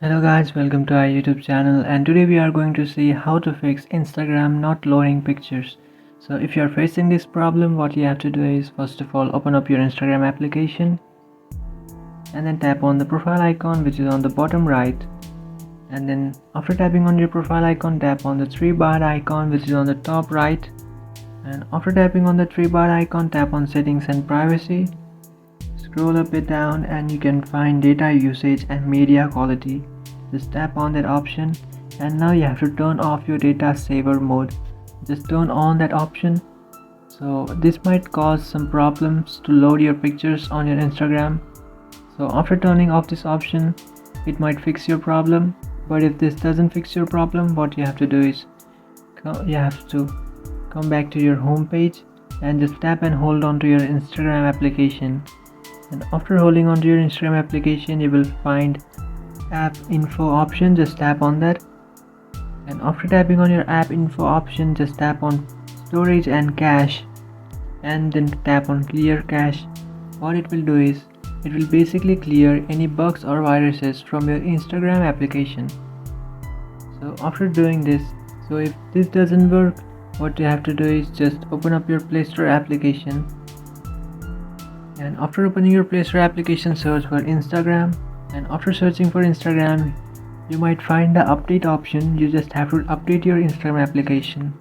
Hello guys, welcome to our YouTube channel, and today we are going to see how to fix Instagram not loading pictures. So if you are facing this problem, what you have to do is first of all open up your Instagram application and then tap on the profile icon which is on the bottom right, and then after tapping on your profile icon, tap on the three bar icon which is on the top right, and after tapping on the three bar icon, tap on settings and privacy. Scroll a bit down and you can find data usage and media quality. Just tap on that option, and now you have to turn off your data saver mode. Just turn on that option. So this might cause some problems to load your pictures on your Instagram. So after turning off this option, it might fix your problem. But if this doesn't fix your problem, what you have to do is you have to come back to your home page and just tap and hold on to your Instagram application. And after holding on to your Instagram application, you will find app info option. Just tap on that, and after tapping on your app info option, just tap on storage and cache, and then tap on clear cache. What it will do is it will basically clear any bugs or viruses from your Instagram application. So after doing this, so if this doesn't work, what you have to do is just open up your Play Store application, and after opening your Play Store application, search for Instagram, and after searching for Instagram, you might find the update option. You just have to update your Instagram application,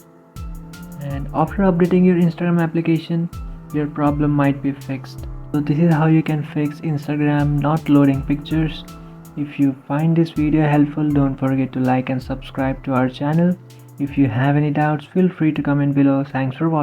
and after updating your Instagram application, your problem might be fixed. So this is how you can fix Instagram not loading pictures. If you find this video helpful, don't forget to like and subscribe to our channel. If you have any doubts, feel free to comment below. Thanks for watching.